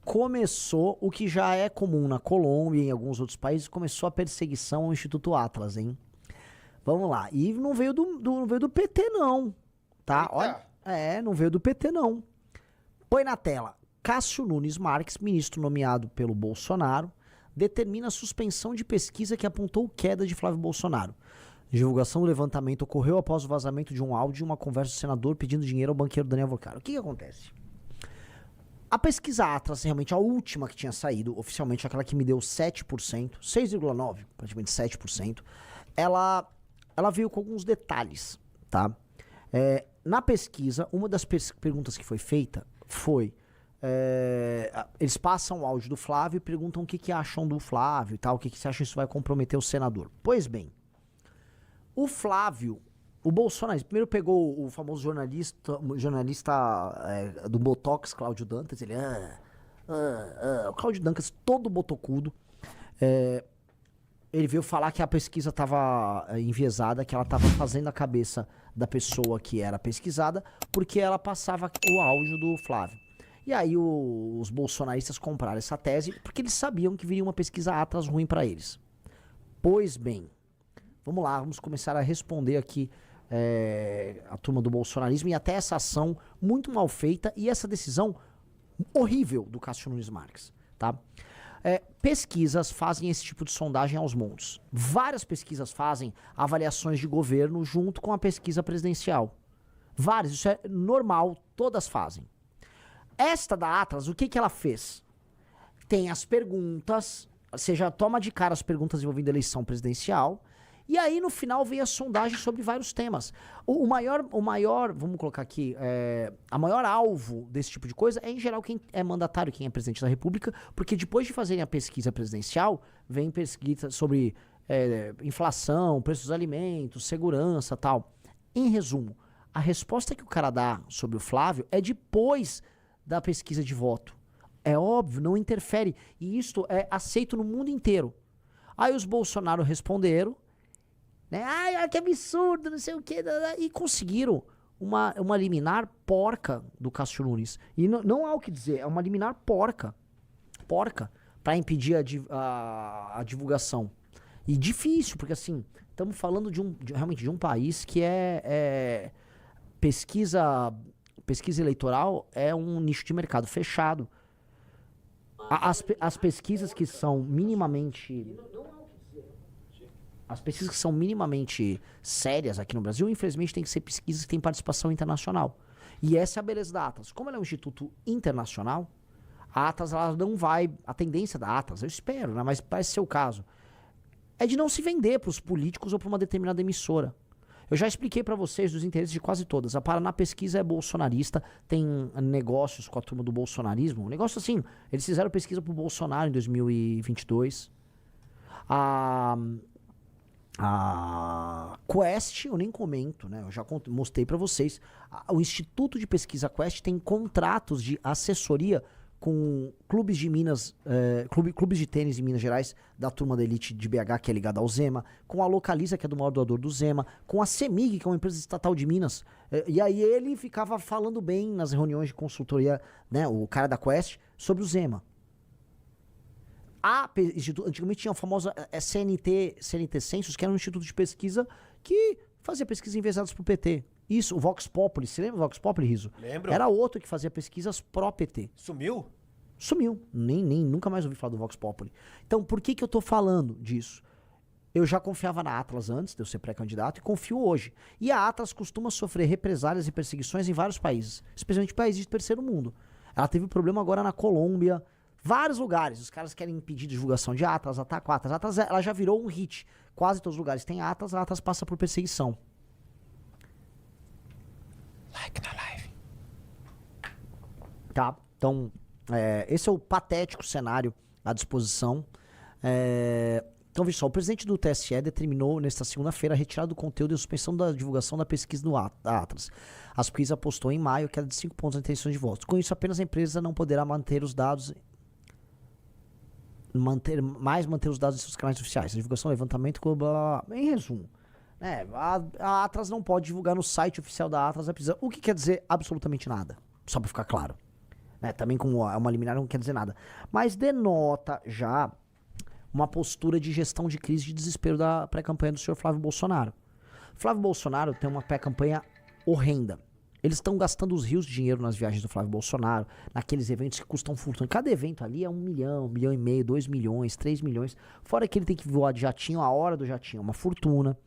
começou o que já é comum na Colômbia e em alguns outros países, começou a perseguição ao Instituto Atlas, hein? Vamos lá. E não veio não veio do PT, não. Tá? Olha. Não veio do PT, não. Põe na tela. Cássio Nunes Marques, ministro nomeado pelo Bolsonaro, determina a suspensão de pesquisa que apontou queda de Flávio Bolsonaro. A divulgação do levantamento ocorreu após o vazamento de um áudio e uma conversa do senador pedindo dinheiro ao banqueiro Daniel Vocaro. O que acontece? A pesquisa Atlas, realmente a última que tinha saído, oficialmente aquela que me deu 7%, 6,9%, praticamente 7%, ela veio com alguns detalhes, tá? Na pesquisa, uma das perguntas que foi feita foi... eles passam o áudio do Flávio e perguntam o que acham do Flávio e tal, o que você acha que isso vai comprometer o senador. Pois bem, o Flávio, o Bolsonaro, primeiro pegou o famoso jornalista do Botox, Cláudio Dantas, ele... o Cláudio Dantas, todo botocudo, ele veio falar que a pesquisa estava enviesada, que ela estava fazendo a cabeça da pessoa que era pesquisada, porque ela passava o áudio do Flávio. E aí os bolsonaristas compraram essa tese, porque eles sabiam que viria uma pesquisa Atlas ruim para eles. Pois bem, vamos lá, vamos começar a responder aqui a turma do bolsonarismo e até essa ação muito mal feita e essa decisão horrível do Cássio Nunes Marques, tá? Pesquisas fazem esse tipo de sondagem aos montes. Várias pesquisas fazem avaliações de governo junto com a pesquisa presidencial. Várias, isso é normal, todas fazem. Esta da Atlas, o que ela fez? Tem as perguntas, você já toma de cara as perguntas envolvendo a eleição presidencial, e aí no final vem a sondagem sobre vários temas. O maior, vamos colocar aqui, a maior alvo desse tipo de coisa é em geral quem é mandatário, quem é presidente da república, porque depois de fazerem a pesquisa presidencial, vem pesquisa sobre inflação, preços dos alimentos, segurança, tal. Em resumo, a resposta que o cara dá sobre o Flávio é depois da pesquisa de voto. É óbvio, não interfere. E isto é aceito no mundo inteiro. Aí os Bolsonaro responderam, né? Ai, que absurdo, não sei o que. E conseguiram uma liminar porca do Cássio Nunes. E não há o que dizer, é uma liminar porca. Porca. Pra impedir a divulgação. E difícil, porque assim, estamos falando realmente de um país que pesquisa eleitoral é um nicho de mercado fechado. As pesquisas que são minimamente... As pesquisas que são minimamente sérias aqui no Brasil, infelizmente, tem que ser pesquisas que têm participação internacional. E essa é a beleza da Atlas. Como ela é um instituto internacional, a Atlas ela não vai... A tendência da Atlas, eu espero, né, mas parece ser o caso, é de não se vender para os políticos ou para uma determinada emissora. Eu já expliquei para vocês dos interesses de quase todas. A Paraná Pesquisa é bolsonarista, tem negócios com a turma do bolsonarismo. Um negócio assim, eles fizeram pesquisa pro Bolsonaro em 2022. A Quest, eu nem comento, né? Eu já mostrei para vocês. O Instituto de Pesquisa Quest tem contratos de assessoria com clubes de Minas, clubes de tênis em Minas Gerais, da turma da elite de BH, que é ligada ao Zema, com a Localiza, que é do maior doador do Zema, com a CEMIG, que é uma empresa estatal de Minas. E aí ele ficava falando bem nas reuniões de consultoria, né, o cara da Quest, sobre o Zema. Antigamente tinha a famosa CNT Census, que era um instituto de pesquisa que fazia pesquisas enviesadas pro PT. Isso, o Vox Populi, você lembra do Vox Populi, Riso? Lembro. Era outro que fazia pesquisas pró-PT. Sumiu? Sumiu. Nunca mais ouvi falar do Vox Populi. Então, por que eu tô falando disso? Eu já confiava na Atlas antes de eu ser pré-candidato e confio hoje. E a Atlas costuma sofrer represálias e perseguições em vários países, especialmente países de terceiro mundo. Ela teve problema agora na Colômbia, vários lugares. Os caras querem impedir divulgação de Atlas, atacar Atlas. Atlas ela já virou um hit. Quase todos os lugares tem Atlas, a Atlas passa por perseguição. Like na live. Tá, então, esse é o patético cenário à disposição. Então, veja só, o presidente do TSE determinou nesta segunda-feira a retirada do conteúdo e a suspensão da divulgação da pesquisa da Atlas. A pesquisa apostou em maio queda de 5 pontos na intenção de votos. Com isso, apenas a empresa não poderá manter os dados... manter os dados em seus canais oficiais. A divulgação, levantamento, blá, blá, blá. Em resumo, a Atlas não pode divulgar no site oficial da Atlas a pesquisa, o que quer dizer absolutamente nada, só pra ficar claro. né? Também como é uma liminar não quer dizer nada. Mas denota já uma postura de gestão de crise de desespero da pré-campanha do senhor Flávio Bolsonaro. Flávio Bolsonaro tem uma pré-campanha horrenda. Eles estão gastando os rios de dinheiro nas viagens do Flávio Bolsonaro, naqueles eventos que custam fortuna. Cada evento ali é 1 milhão, 1,5 milhão, 2 milhões, 3 milhões. Fora que ele tem que voar de jatinho, a hora do jatinho é uma fortuna.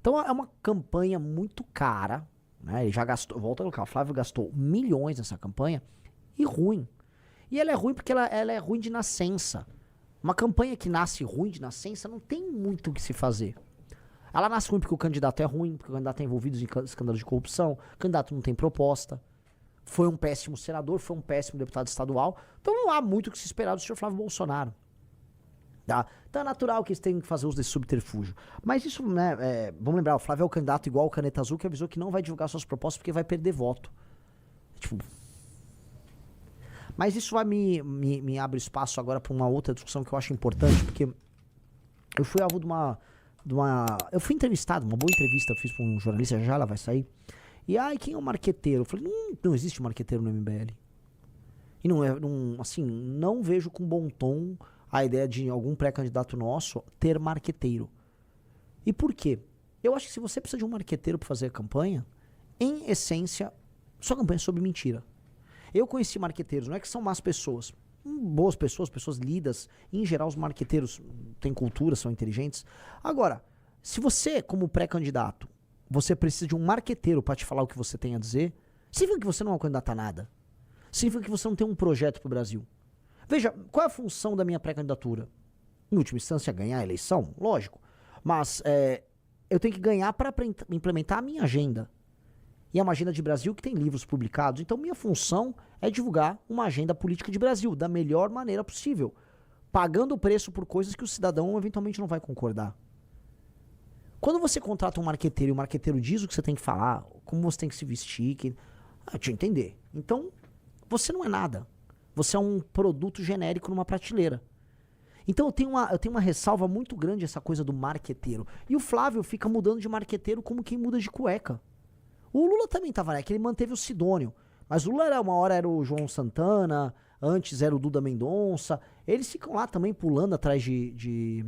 Então é uma campanha muito cara, né? Ele já gastou, volta a colocar, o Flávio gastou milhões nessa campanha e ruim. E ela é ruim porque ela é ruim de nascença. Uma campanha que nasce ruim de nascença não tem muito o que se fazer. Ela nasce ruim porque o candidato é ruim, porque o candidato é envolvido em escândalos de corrupção, o candidato não tem proposta, foi um péssimo senador, foi um péssimo deputado estadual, então não há muito o que se esperar do senhor Flávio Bolsonaro. Tá? Então é natural que eles tenham que fazer uso desse subterfúgio. Mas isso, né, vamos lembrar, o Flávio é o candidato igual o Caneta Azul que avisou que não vai divulgar suas propostas porque vai perder voto. Tipo... Mas isso vai me abre espaço agora para uma outra discussão que eu acho importante, porque eu fui alvo de uma eu fui entrevistado, uma boa entrevista eu fiz para um jornalista, já ela vai sair. E quem é o marqueteiro? Eu falei, não existe marqueteiro no MBL. E não vejo com bom tom a ideia de algum pré-candidato nosso ter marqueteiro. E por quê? Eu acho que se você precisa de um marqueteiro para fazer a campanha, em essência, sua campanha é sobre mentira. Eu conheci marqueteiros, não é que são más pessoas, boas pessoas, pessoas lidas. Em geral, os marqueteiros têm cultura, são inteligentes. Agora, se você, como pré-candidato, você precisa de um marqueteiro para te falar o que você tem a dizer, significa que você não é um candidato a nada. Significa que você não tem um projeto para o Brasil. Veja, qual é a função da minha pré-candidatura? Em última instância, ganhar a eleição? Lógico. Mas eu tenho que ganhar para implementar a minha agenda. E é uma agenda de Brasil que tem livros publicados. Então, minha função é divulgar uma agenda política de Brasil da melhor maneira possível, pagando o preço por coisas que o cidadão eventualmente não vai concordar. Quando você contrata um marqueteiro e o marqueteiro diz o que você tem que falar, como você tem que se vestir, deixa eu entender. Então, você não é nada. Você é um produto genérico numa prateleira. Então, eu tenho uma ressalva muito grande essa coisa do marqueteiro. E o Flávio fica mudando de marqueteiro como quem muda de cueca. O Lula também estava, né? Que ele manteve o Sidônio. Mas o Lula uma hora era o João Santana, antes era o Duda Mendonça. Eles ficam lá também pulando atrás de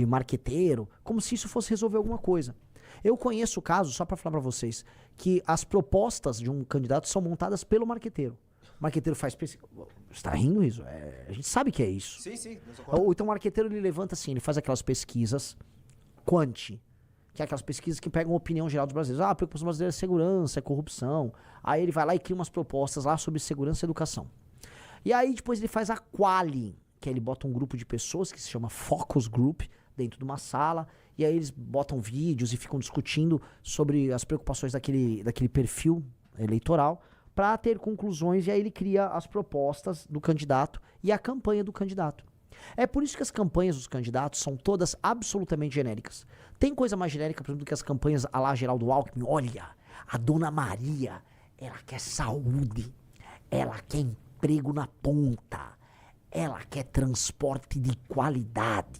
marqueteiro, como se isso fosse resolver alguma coisa. Eu conheço o caso, só para falar para vocês, que as propostas de um candidato são montadas pelo marqueteiro. O marqueteiro faz pesquisa. Você tá rindo isso? A gente sabe que é isso. Sim. Ou então o marqueteiro ele levanta assim, ele faz aquelas pesquisas quanti. Que é aquelas pesquisas que pegam a opinião geral dos brasileiros. A preocupação brasileira é segurança, é corrupção. Aí ele vai lá e cria umas propostas lá sobre segurança e educação. E aí depois ele faz a quali, que aí ele bota um grupo de pessoas que se chama Focus Group dentro de uma sala. E aí eles botam vídeos e ficam discutindo sobre as preocupações daquele perfil eleitoral para ter conclusões. E aí ele cria as propostas do candidato e a campanha do candidato. É por isso que as campanhas dos candidatos são todas absolutamente genéricas. Tem coisa mais genérica, por exemplo, do que as campanhas à la Geraldo Alckmin. Olha, a Dona Maria, ela quer saúde, ela quer emprego na ponta, ela quer transporte de qualidade,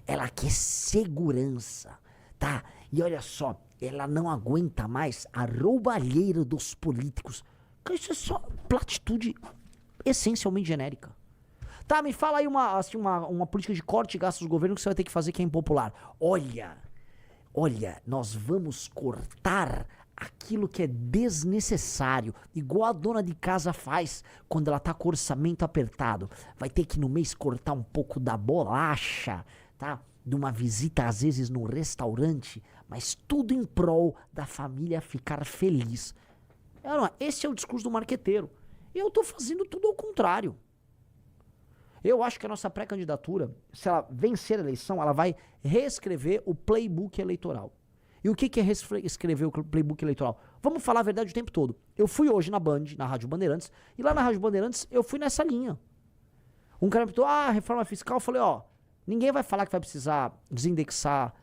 ela quer segurança, tá? E olha só, ela não aguenta mais a roubalheira dos políticos. Isso é só platitude essencialmente genérica. Tá, me fala aí uma política de corte de gastos do governo que você vai ter que fazer que é impopular. Olha, nós vamos cortar aquilo que é desnecessário, igual a dona de casa faz quando ela tá com o orçamento apertado. Vai ter que no mês cortar um pouco da bolacha, tá? De uma visita às vezes no restaurante, mas tudo em prol da família ficar feliz. Esse é o discurso do marqueteiro. Eu tô fazendo tudo ao contrário. Eu acho que a nossa pré-candidatura, se ela vencer a eleição, ela vai reescrever o playbook eleitoral. E o que é reescrever o playbook eleitoral? Vamos falar a verdade o tempo todo. Eu fui hoje na Band, na Rádio Bandeirantes, e lá na Rádio Bandeirantes eu fui nessa linha. Um cara me perguntou, reforma fiscal, eu falei, ninguém vai falar que vai precisar desindexar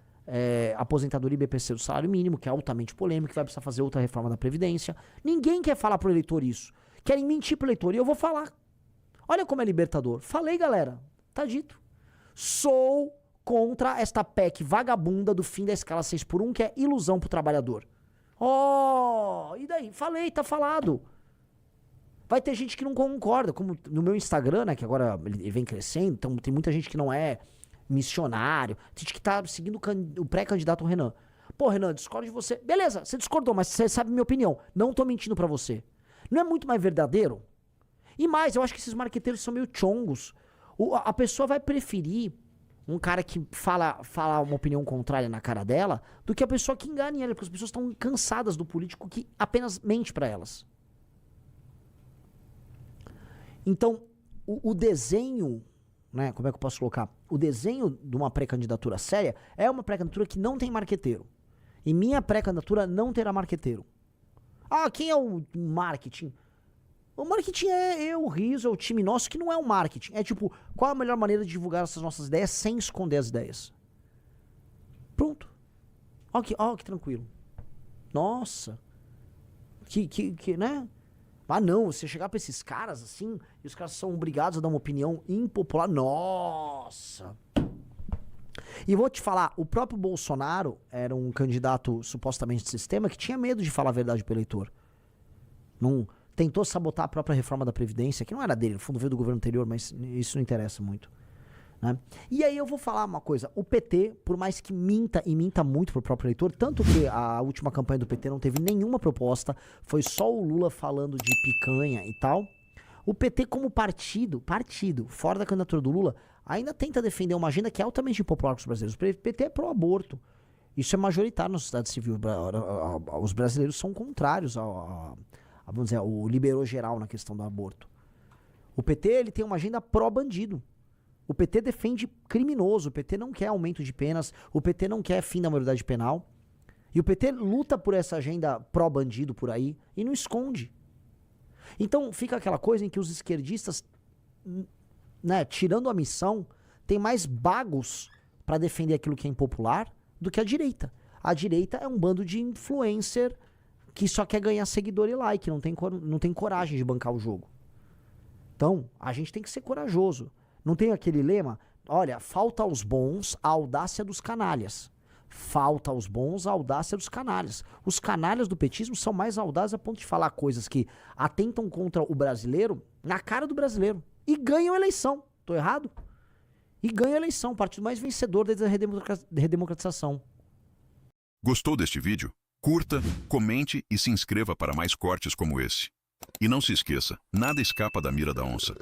aposentadoria e BPC do salário mínimo, que é altamente polêmico, que vai precisar fazer outra reforma da Previdência. Ninguém quer falar pro eleitor isso. Querem mentir pro eleitor, e eu vou falar. Olha como é libertador. Falei, galera. Tá dito. Sou contra esta PEC vagabunda do fim da escala 6x1, que é ilusão pro trabalhador. E daí? Falei, tá falado. Vai ter gente que não concorda, como no meu Instagram, né, que agora ele vem crescendo, então tem muita gente que não é missionário, tem gente que tá seguindo o pré-candidato Renan. Pô, Renan, discordo de você. Beleza, você discordou, mas você sabe minha opinião. Não tô mentindo pra você. Não é muito mais verdadeiro? E mais, eu acho que esses marqueteiros são meio chongos. A pessoa vai preferir um cara que fala uma opinião contrária na cara dela do que a pessoa que engane ela, porque as pessoas estão cansadas do político que apenas mente pra elas. Então, o desenho, né, como é que eu posso colocar? O desenho de uma pré-candidatura séria é uma pré-candidatura que não tem marqueteiro. E minha pré-candidatura não terá marqueteiro. Ah, quem é o marketing? O marketing é eu, o Riso, é o time nosso, que não é o marketing. É tipo, qual a melhor maneira de divulgar essas nossas ideias sem esconder as ideias? Pronto. Ó que tranquilo. Nossa. Né? Ah, não, você chegar pra esses caras assim, e os caras são obrigados a dar uma opinião impopular. Nossa! E vou te falar, o próprio Bolsonaro era um candidato supostamente de sistema que tinha medo de falar a verdade pro eleitor. Não tentou sabotar a própria reforma da Previdência, que não era dele, no fundo veio do governo anterior, mas isso não interessa muito. Né? E aí eu vou falar uma coisa, o PT, por mais que minta e minta muito pro próprio eleitor, tanto que a última campanha do PT não teve nenhuma proposta, foi só o Lula falando de picanha e tal, o PT como partido, fora da candidatura do Lula, ainda tenta defender uma agenda que é altamente impopular com os brasileiros. O PT é pró-aborto, isso é majoritário na sociedade civil, os brasileiros são contrários vamos dizer, ao liberou geral na questão do aborto. O PT ele tem uma agenda pró-bandido. O PT defende criminoso, o PT não quer aumento de penas, o PT não quer fim da maioridade penal. E o PT luta por essa agenda pró-bandido por aí e não esconde. Então fica aquela coisa em que os esquerdistas, né, tirando a missão, tem mais bagos para defender aquilo que é impopular do que a direita. A direita é um bando de influencer que só quer ganhar seguidor e like, não tem coragem de bancar o jogo. Então, a gente tem que ser corajoso. Não tem aquele lema? Olha, falta aos bons a audácia dos canalhas. Falta aos bons a audácia dos canalhas. Os canalhas do petismo são mais audazes a ponto de falar coisas que atentam contra o brasileiro na cara do brasileiro. E ganham a eleição. Tô errado? E ganham a eleição. O partido mais vencedor desde a redemocratização. Gostou deste vídeo? Curta, comente e se inscreva para mais cortes como esse. E não se esqueça, nada escapa da mira da onça.